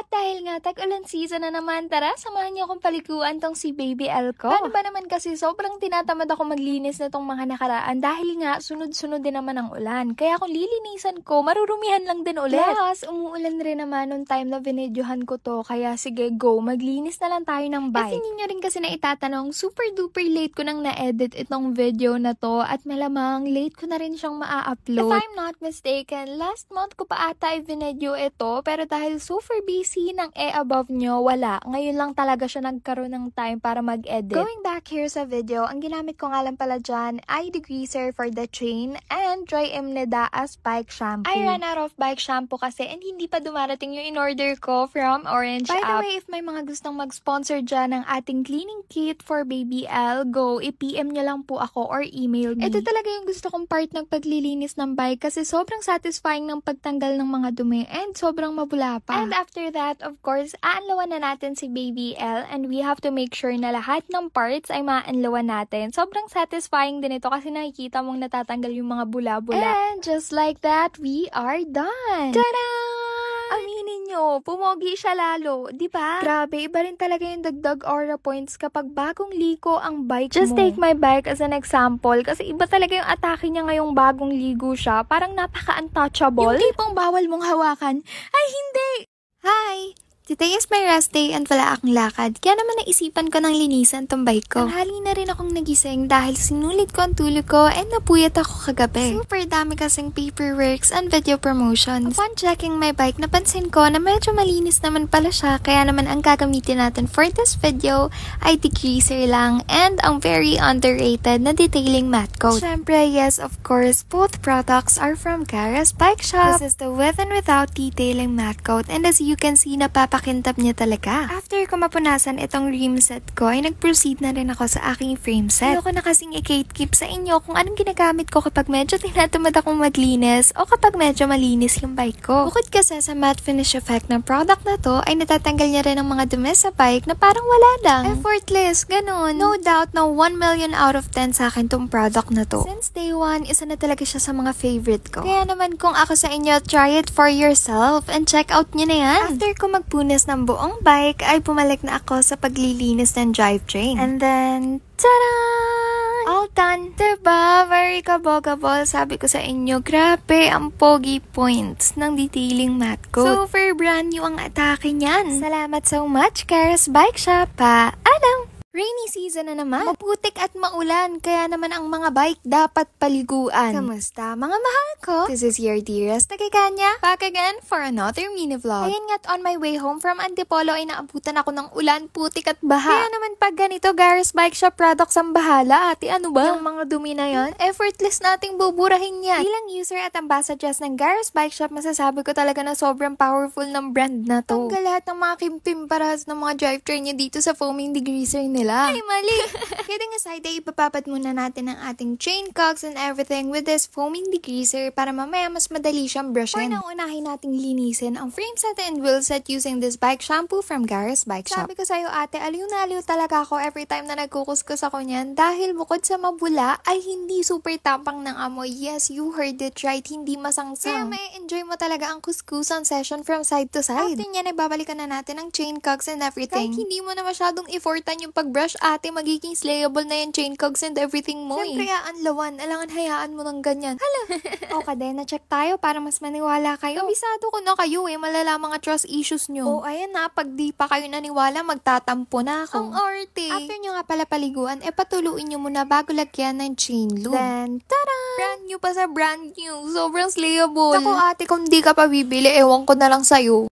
At dahil nga tag-ulan season na naman, tara, samahan niyo akong paliguan tong si Baby L ko. Paano ba naman kasi sobrang tinatamad ako maglinis na tong mga nakaraan dahil nga sunod-sunod din naman ang ulan. Kaya kung lilinisan ko, marurumihan lang din ulit. Plus, umuulan rin naman nung time na binidyohan ko to. Kaya sige, go, maglinis na lang tayo ng bike. Kasi ninyo rin kasi na itatanong, super duper late ko nang na-edit itong video na to at malamang late ko na rin siyang maa-upload. If I'm not mistaken, last month ko pa ata i-video ito, pero dahil super busy ng above nyo, wala. Ngayon lang talaga siya nagkaroon ng time para mag-edit. Going back here sa video, ang ginamit ko nga lang pala dyan ay degreaser for the chain and Dry Emneda as bike shampoo. I ran out of bike shampoo kasi and hindi pa dumarating yung in-order ko from Orange App. By the way, if may mga gustong mag-sponsor dyan ng ating cleaning kit for Baby L, go, i-PM nyo lang po ako or email me. Ito talaga yung gusto kong part ng paglilinis ng bike kasi sobrang satisfying ng pagtanggal ng mga dumi and sobrang mabula pa. And after that, of course, aanlawan na natin si Baby L and we have to make sure na lahat ng parts ay maanlawan natin. Sobrang satisfying din ito kasi nakikita mong natatanggal yung mga bula-bula. And just like that, we are done! Tada! Aminin nyo, pumogi siya lalo, di ba? Grabe, iba rin talaga yung dagdag aura points kapag bagong liko ang bike mo. Just take my bike as an example kasi iba talaga yung atake niya ngayong bagong ligo siya. Parang napaka-untouchable. Yung tipong bawal mong hawakan. Ay, hindi! Hi! Today is my rest day and wala akong lakad. Kaya naman naisipan ko ng linisan tong bike ko. Tanghali na rin akong nagising dahil sinulit ko ang tulog ko and napuyat ako kagabi. Super dami kasing paperworks and video promotions. Upon checking my bike, napansin ko na medyo malinis naman pala siya. Kaya naman ang gagamitin natin for this video ay degreaser lang and ang very underrated na detailing matte coat. Syempre, yes, of course, both products are from Gara's Bike Shop. This is the with and without detailing matte coat and as you can see, pakintab niya talaga. After ko mapunasan itong rim set ko, ay nag-proceed na rin ako sa aking frame set. Ayoko na kasing i-gatekeep sa inyo kung anong ginagamit ko kapag medyo tinatamad akong maglinis o kapag medyo malinis yung bike ko. Bukod kasi sa matte finish effect ng product na to, ay natatanggal niya rin ang mga dumi sa bike na parang wala lang. Effortless, ganun. No doubt na 1 million out of 10 sa akin tong product na to. Since day 1, isa na talaga siya sa mga favorite ko. Kaya naman kung ako sa inyo, try it for yourself and check out nyo na yan. After ko magpunas ng buong bike, ay bumalik na ako sa paglilinis ng drivetrain. And then, tada! All done. Diba? Very kabogable. Sabi ko sa inyo, grabe ang pogi points ng detailing matte coat. Super brand new ang atake niyan. Salamat so much, Gara's Bike Shop. Paalam! Rainy season na naman. Maputik at maulan, kaya naman ang mga bike dapat paliguan. Kamusta mga mahal ko? This is your dearest Nagiganya. Back again for another mini vlog. Ayan nga't on my way home from Antipolo ay naabutan ako ng ulan, putik at baha. Kaya naman pag ganito, Gara's Bike Shop products ang bahala. Ate, ano ba? Yung mga dumi na yan, effortless nating buburahin yan. Bilang user at ambassadress ng Gara's Bike Shop, masasabi ko talaga na sobrang powerful ng brand na to. Tanggal lahat ng mga kimpimparahas ng mga drivetrain niya dito sa foaming degreaser nila. Ay, mali! Kidding aside, ay ipapapad muna natin ang ating chain cogs and everything with this foaming degreaser para mamaya mas madali siyang brushin. For now, unahin nating linisin ang frame set and wheel set using this bike shampoo from Gara's Bike Shop. Sabi ko sa'yo ate, aliw na aliw talaga ako every time na nagkukuskus ako niyan dahil bukod sa mabula ay hindi super tapang ng amoy. Yes, you heard it right, hindi masangsang. Kaya may enjoy mo talaga ang kuskusan session from side to side. After niyan, ay babalikan na natin ang chain cogs and everything. Kahit hindi mo na masyadong effortan yung brush ate, magiging slayable na yung chain cogs and everything mo. Siyempre, anlawan. Alangan hayaan mo ng ganyan. Hala. Okay din, na-check tayo para mas maniwala kayo. Kabisado ko na kayo malala mga trust issues nyo. Ayan na, pag di pa kayo naniwala, magtatampo na ako. Ang arte. After nyo nga pala paliguan, patuluin nyo muna bago lagyan ng chain lube. Then, tada! Brand new pa sa brand new. Sobrang slayable. Ako ate, kung di ka pa bibili, ewan ko na lang sa'yo.